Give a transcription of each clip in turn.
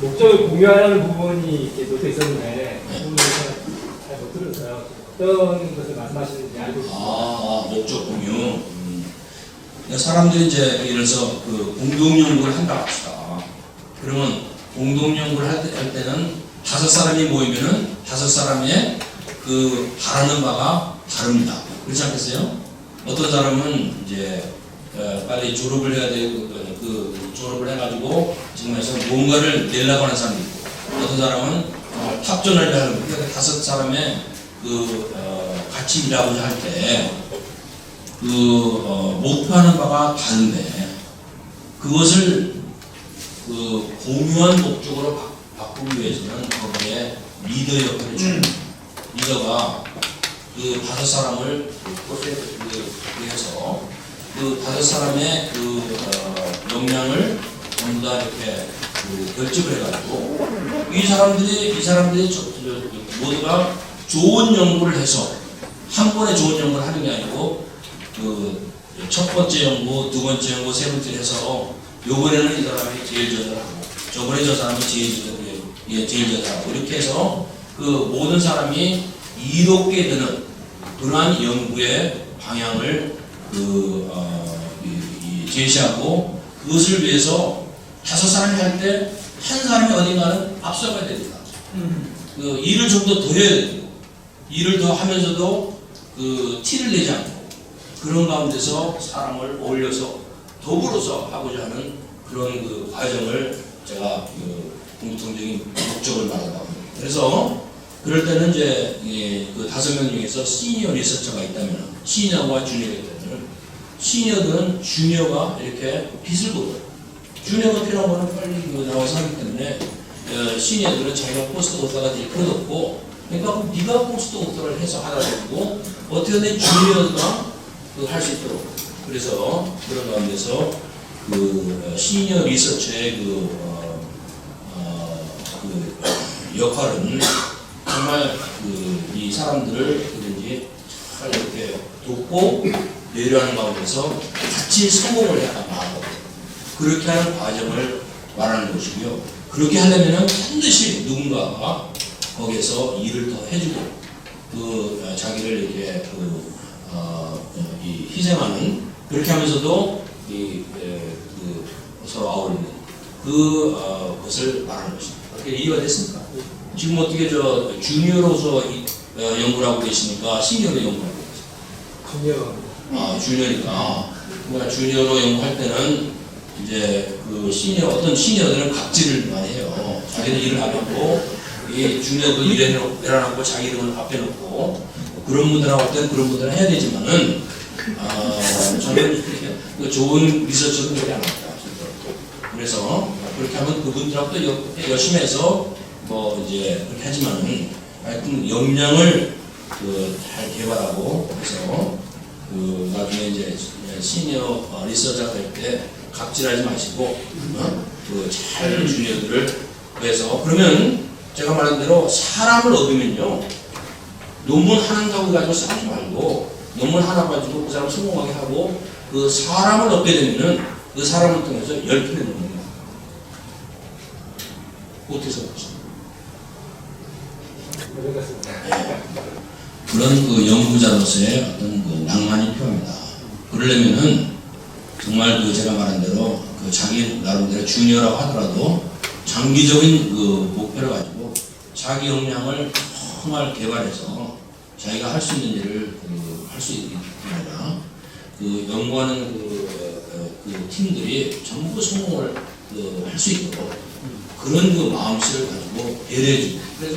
목적을 공유하는 부분이 이렇게 놓여 있었는데 그 부분을 잘 못 들었어요. 어떤 것을 말씀하시는지 알고 싶습니다. 목적 공유. 사람들이 이제 예를 들어서 그 공동 연구를 한다 합시다. 그러면 공동 연구를 할 때는 5사람이 모이면은 5사람의 그 바라는 바가 다릅니다. 그렇지 않겠어요? 어떤 사람은 이제 빨리 졸업을 해야 되고 그 졸업을 해가지고 지금에서 뭔가를 내려고 하는 사람이 있고, 어떤 사람은 탑전을 하는, 그러니까 5사람의 같이 일하고자 할 때 목표하는 바가 다른데 그것을 공유한 목적으로 바꾸기 위해서는 거기에 리더 역할을 줍니다. 리더가 그 5사람을 해서 그 5사람의 역량을 전부 다 이렇게 결집을 해가지고 이 사람들이 모두가 좋은 연구를 해서 한 번에 좋은 연구를 하는 게 아니고 첫 번째 연구, 두 번째 연구, 세 번째 해서 요번에는 이 사람이 제일 저잘하고 저번에 저 사람이 제일 저잘하고 이렇게 해서 그 모든 사람이 이롭게 되는 그러한 연구의 방향을 제시하고, 그것을 위해서 5사람이 할 때 한 사람이 어딘가는 앞서가야 됩니다. 일을 좀 더 해야 되고, 일을 더 하면서도 티를 내지 않고 그런 가운데서 사람을 어울려서 더불어서 하고자 하는 그런 과정을 제가 공통적인 목적을 말한다고 합니다. 그래서 그럴 때는 이제 5명 중에서 시니어 리서처가 있다면, 시니어와 주니어가 있다면, 시니어들은 주니어가 이렇게 빛을 보고 주니어가 필요한 거는 빨리 나와서 하기 때문에 시니어들은 자기가 포스트 오다가 그렇고, 그러니까 네가 포스트 오다를 해서 하라 되고 어떻게든 주니어가 할 수 있도록, 그래서 그런 가운데서 시니어 리서처의 역할은 정말 이 사람들을 잘 이렇게 돕고 배려하는 가운데서 같이 성공을 해야 한다. 그렇게 하는 과정을 말하는 것이고요. 그렇게 하려면 반드시 누군가가 거기에서 일을 더 해주고 자기를 이렇게 희생하는, 그렇게 하면서도 서로 아우르는 그것을 말하는 것입니다. 그렇게 이해가 됐습니까? 지금 어떻게 주니어로서 연구를 하고 계십니까? 시니어로 연구를 하고 계십니까? 주니어니까. 그러니까 주니어로 연구할 때는 이제 어떤 시니어들은 갑질을 많이 해요. 자기는 일을 안 하고, 이 주니어도 일해놓고 자기 이름을 앞에 놓고, 그런 분들하고 할 때는 그런 분들은 해야 되지만은, 저는 좋은 리서처도 그렇게 안 합니다. 그래서 그렇게 하면 그분들하고 또 열심히 해서 이제 그렇게 하지만은 하여튼 역량을 잘 개발하고, 그래서 나중에 이제 시니어 리서처가 될 때 갑질하지 마시고 잘 주니어들을 그래서, 그러면 제가 말한 대로 사람을 얻으면요, 논문 하나 가지고 싸우지 말고 논문 하나 가지고 그 사람 성공하게 하고 그 사람을 얻게 되면은 그 사람을 통해서 10편의 논문이 나와요. 어떻게 생각하십니까? 네. 그런 연구자로서의 어떤 낭만이 필요합니다. 그러려면은 정말 제가 말한 대로 자기 나름대로 주니어라고 하더라도 장기적인 목표를 가지고 자기 역량을 정말 개발해서 자기가 할 수 있는 일을 할 수 있게 되라. 연구하는 팀들이 전부 성공을 할 수 있도록 그런 마음씨를 가지고 배려해주고, 그래서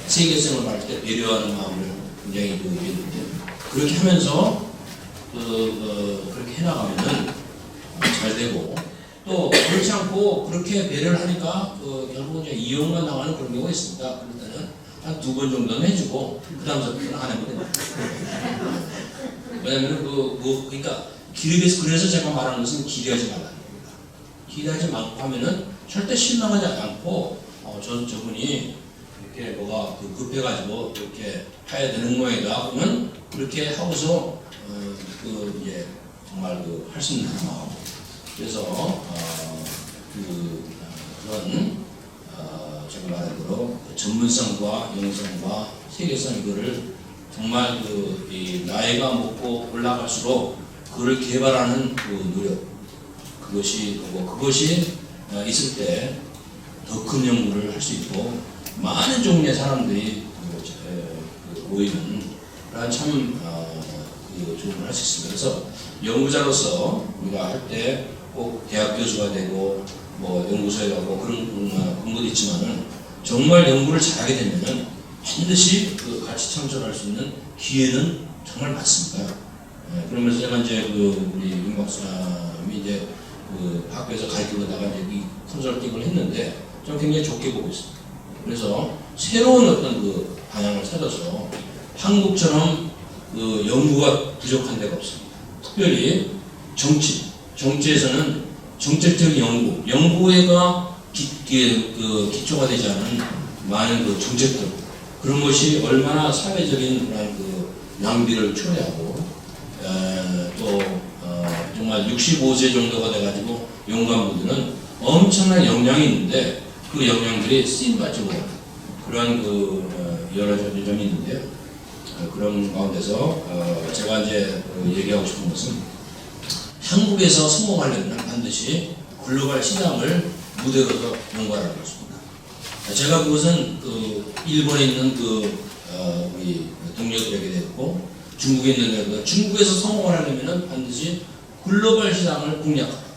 세계성을 말할 때 배려하는 마음을 굉장히 얘기했는데, 그렇게 하면서 그렇게 해나가면은 잘 되고, 또 그렇지 않고 그렇게 배려를 하니까 결국 이제 이용만 당하는 그런 경우가 있습니다. 그럴 때는 한 2번 정도는 해주고 그 다음부터는 안 해도 됩니다. 왜냐면 그러니까 그래서 제가 말하는 것은 기대하지 말라는 겁니다. 기대하지 말고 하면은 절대 실망하지 않고 저분이 이렇게 뭐가 급해가지고 이렇게 해야 되는 모양이다 그러면 그렇게 하고서 이제 정말 할 수 있는 마음. 그래서 그런 제가 말한 대로 전문성과 영성과 세계성 이거를 정말 이 나이가 먹고 올라갈수록 그걸 개발하는 그 노력 그것이 있을 때 더 큰 연구를 할 수 있고 많은 종류의 사람들이 모이는 그런 참 좋은 걸 할 수 있습니다. 그래서 연구자로서 우리가 할 때 꼭 대학 교수가 되고 뭐 연구소에 가고 그런 것도 있지만은 정말 연구를 잘하게 되면은 반드시 같이 창출할 수 있는 기회는 정말 많습니다. 그러면서 제가 이제 우리 윤 박사님이 이제 학교에서 가르치다가 이제 이 컨설팅을 했는데 저는 굉장히 좋게 보고 있습니다. 그래서 새로운 어떤 방향을 찾아서 한국처럼 연구가 부족한 데가 없습니다. 특별히 정치에서는 정책적인 연구가 기초가 되지 않은 많은 정책들 그런 것이 얼마나 사회적인 그런 낭비를 초래하고 또 정말 65세 정도가 돼가지고 연구한 분들은 엄청난 역량이 있는데 그 역량들이 쓰임받지 못하는 그런 여러 점이 있는데요. 그런 가운데서 제가 이제 얘기하고 싶은 것은 한국에서 성공하려면 반드시 글로벌 시장을 무대로서 연구하라는 것입니다. 제가 그것은 일본에 있는 우리 동료들에게 됐고 중국에 있는 데도 중국에서 성공을 하려면 반드시 글로벌 시장을 공략하라.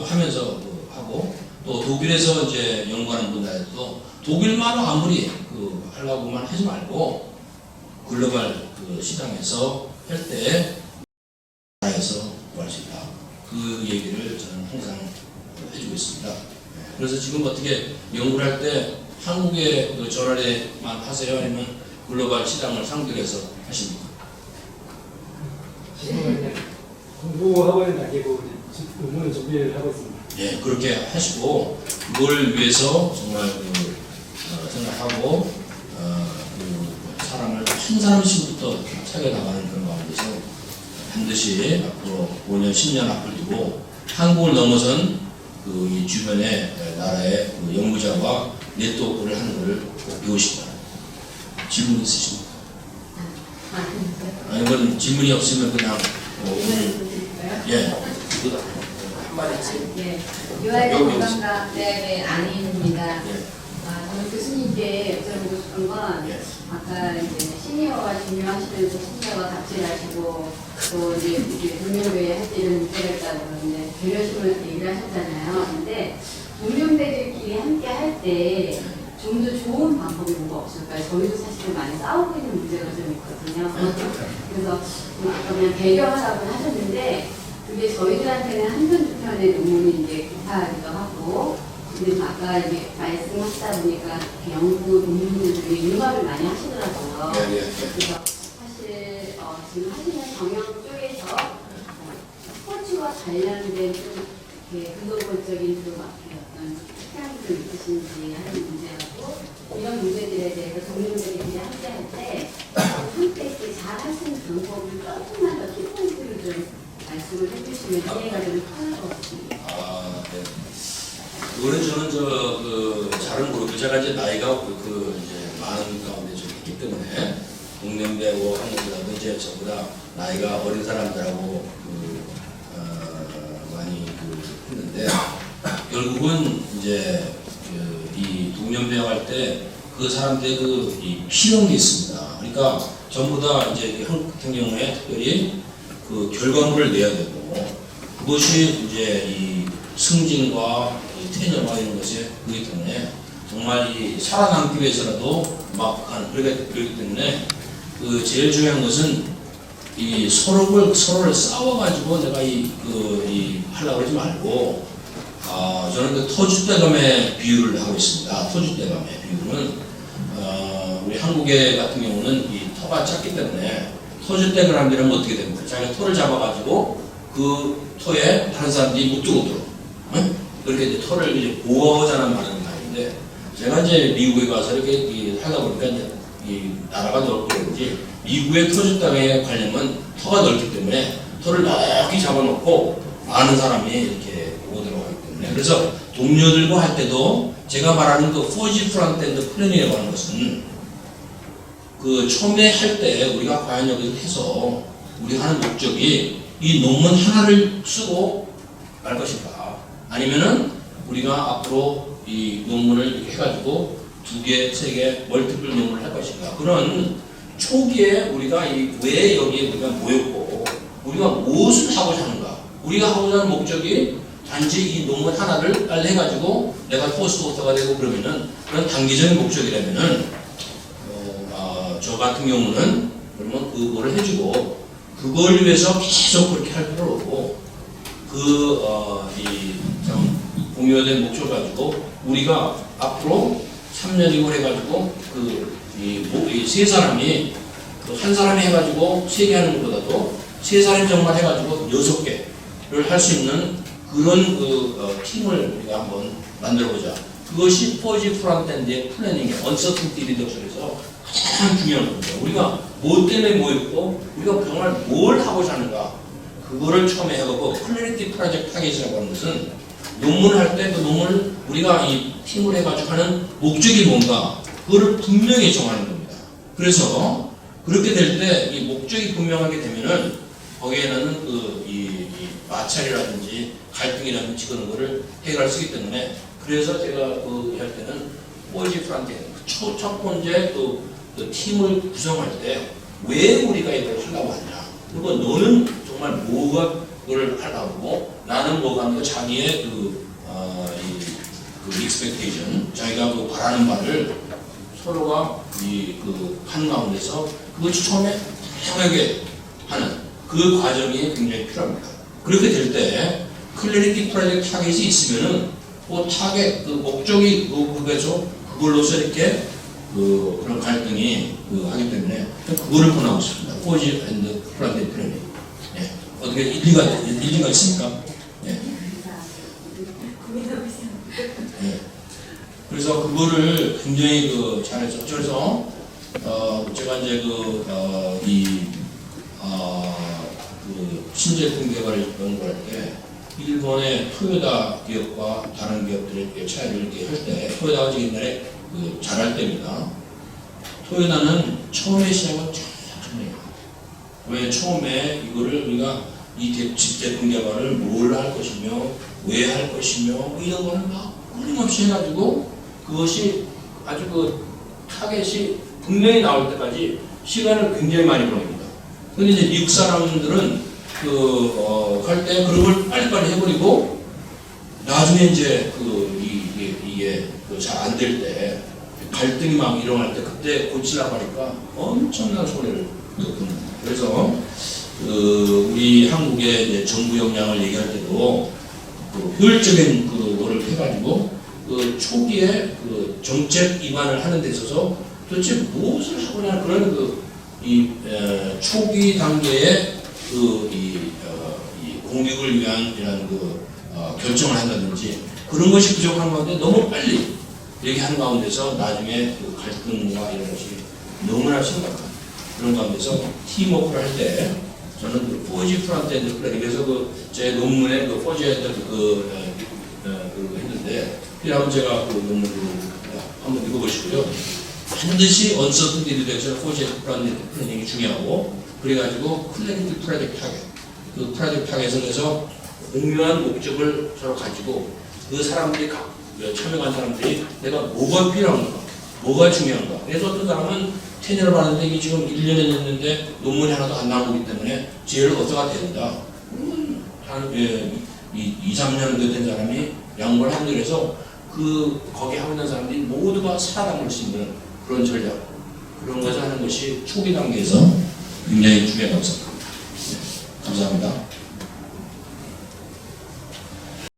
하면서 하고 또 독일에서 이제 연구하는 분들도 독일만 아무리 하려고만 하지 말고 글로벌 시장에서 할 때 나라에서 구할 수 있다. 그 얘기를 저는 항상 해주고 있습니다. 그래서 지금 어떻게 연구를 할 때 한국의 저널에만 하세요? 아니면 글로벌 시장을 상대로 해서 하십니까? 지금은 공부하고는 다니고 논문 준비를 하고 있습니다. 예, 그렇게 하시고 그걸 위해서 정말 생각하고 사람을 한 사람씩부터 살려나가는 그런 가운데서 반드시 앞으로 5년, 10년 앞을 두고 한국을 넘어선 이 주변의 나라의 연구자와 네트워크를 하는 것을 꼭 배우시기 바랍니다. 질문 있으십니까? 아니면 질문이 없으면 그냥 예. 한마디씩. 예. 유아의 건강과 네, 안희입니다. 저는 교수님께 여쭤보고 싶은 건 아까 이제 시니어와 주니어 하시면서 시니어가 갑질하시고 또 이제 동료회 할 때 이런 문제가 있다고 그러는데 배려심을 얘기를 하셨잖아요. 근데 동료들끼리 함께 할 때 좀 더 좋은 방법이 뭐가 없을까요? 저희도 사실은 많이 싸우고 있는 문제가 좀 있거든요. 그래서 아까 그냥 배려하라고 하셨는데 그게 저희들한테는 한편 두 편의 논문이 이제 급하기도 하고 근데 아까 이제 말씀하시다 보니까 연구 논문들이 융합을 많이 하시더라고요. 그래서 사실 지금 하시는 경영 쪽에서 스포츠와 관련된 좀 근본적인 어떤 특장이 있으신지 하는 문제하고 이런 문제들에 대해서 동료들이 함께 할 때 함께 잘 하시는 방법을 조금만 더 키포인트를 좀 말씀을 해주시면 이해가 좀 편할 것 같습니다. 네. 그거는 저는 잘은 모르고 제가 이제 나이가 이제 많은 가운데 좀 있기 때문에 동년배고 한국보다도 이제 저보다 나이가 어린 사람들하고 많이 했는데 결국은 이제 이 동년배와 할 때 그 사람들의 이 필요한 있습니다. 그러니까 전부 다 이제 한국 같은 경우에 특별히 결과물을 내야 되고 그것이 이제 이 승진과 이 퇴념화 이런 것이 그렇기 때문에 정말 이 살아남기 위해서라도 막하는 그렇기 때문에 제일 중요한 것은 이 서로를 싸워가지고 내가 하려고 하지 말고 저는 터줏대감의 비유를 하고 있습니다. 터줏대감의 비유는 우리 한국의 같은 경우는 이 터가 작기 때문에 터줏대감을 하면 어떻게 됩니까? 자기가 터를 잡아가지고 그 터에 다른 사람들이 못 들어오도록 그렇게 이제 터를 이제 보호하자는 말은 말인데 제가 이제 미국에 가서 이렇게 하다 보니까 이제 이 나라가 넓고 그런지 미국의 터줏대감에 관련은 터가 넓기 때문에 터를 넓게 잡아놓고 많은 사람이 이렇게 오도록 하기 때문에 그래서 동료들과 할 때도 제가 말하는 그 4G 프론트엔드 플래닝이라고 하는 것은 그 처음에 할 때 우리가 과연 여기서 해서 우리가 하는 목적이 이 논문 하나를 쓰고 말 것인가, 아니면은 우리가 앞으로 이 논문을 이렇게 해가지고 2개, 3개 멀티플 논문을 할 것인가, 그런 초기에 우리가 왜 여기에 우리가 모였고 우리가 무엇을 하고자 하는가, 우리가 하고자 하는 목적이 단지 이 논문 하나를 빨리 해가지고 내가 포스트 오터가 되고 그러면은 그런 단기적인 목적이라면은 저 같은 경우는 그러면 그거를 해주고 그걸 위해서 계속 그렇게 할 필요는 없고 참 공유된 목적을 가지고 우리가 앞으로 3년이고 해가지고 이 세 사람이 한 사람이 해가지고 3개 하는 것보다도 3사람이 정말 해가지고 6개를 할 수 있는 그런 팀을 우리가 한번 만들어보자. 그것이 4G 프론트엔드의 플래닝의 언서튼티 리덕션에서 가장 중요한 겁니다. 우리가 뭐 때문에 모였고 우리가 정말 뭘 하고자 하는가, 그거를 처음에 해보고 클래리티 프로젝트 타겟이라고 하는 것은 논문을 할 때 그 논문을 우리가 이 팀을 해가지고 하는 목적이 뭔가 그거를 분명히 정하는 겁니다. 그래서 그렇게 될 때 이 목적이 분명하게 되면은 거기에는 이 마찰이라든지 갈등이라든지 그런 거를 해결할 수 있기 때문에, 그래서 제가 할 때는 4G 프론트엔드 첫 번째 팀을 구성할 때 왜 우리가 이걸 하려고 하냐, 그리고 너는 정말 뭐가 그걸 하려고, 나는 뭐가 하는 거, 자기의 expectation, 자기가 바라는 바를 서로가 하는 가운데서 그걸 처음에 다양하게 하는 그 과정이 굉장히 필요합니다. 그렇게 될 때 클래리티 프로젝트 타겟이 있으면은 그 타겟, 그 목적이 그거죠. 그걸로서 이렇게 그런 갈등이 하기 때문에 그거를 권하고 있습니다. 4G and 프론트엔드 플래닝. 예. 어떻게 일리가 있습니까? 예. 예. 그래서 그거를 굉장히 잘해서, 그래서 제가 이제 신제품 개발 연구할 때 일본의 토요다 기업과 다른 기업들의 차이를 이렇게 할 때, 토요다가 지금 옛날에 잘할 때입니다. 토요다는 처음에 시작은 처음이에요. 왜 처음에 이거를 우리가 이 제품 개발을 뭘 할 것이며 왜 할 것이며 이런 거는 막 끊임없이 해가지고 그것이 아주 타겟이 분명히 나올 때까지 시간을 굉장히 많이 보냅니다. 근데 이제 미국 사람들은 할 때 그런 걸 빨리빨리 해버리고 나중에 이제 이게 잘 안 될 때 갈등이 막 일어날 때 그때 고치려고 하니까 엄청난 손해를 듣는. 그래서 우리 한국의 이제 정부 역량을 얘기할 때도 효율적인 거를 해가지고 초기에 정책 기반을 하는 데 있어서 도대체 무엇을 하거나 그런 초기 단계에 이 공격을 위한 이런 결정을 한다든지 그런 것이 부족한 가운데 너무 빨리 얘기하는 가운데서 나중에 갈등과 이런 것이 너무나 심각한 그런 가운데서 팀워크를 할 때 저는 4G 프론트엔드 플래닝, 그래서 제 논문에 4G 했는데 그럼 제가 논문을 한번 읽어보시고요. 반드시 언서튼티 리덕션 4G 프론트엔드 플래닝이 중요하고, 그래가지고 클래리티 프로젝트 타겟, 그 프로젝트 타겟에서 공유한 목적을 서로 가지고 그 사람들이 참여한 사람들이 내가 뭐가 필요한가, 뭐가 중요한가. 그래서 어떤 사람은 테니어를 받는데 이게 지금 1년에 됐는데 논문이 하나도 안 나오기 때문에 제일 어서가 된다. 한 2, 3년 된 사람이 양보를 하는 데서 거기 하고 있는 사람들이 모두가 살아남을 수 있는 그런 전략, 그런 것을 하는 것이 초기 단계에서 굉장히 중요하다고 생각합니다. 네, 감사합니다.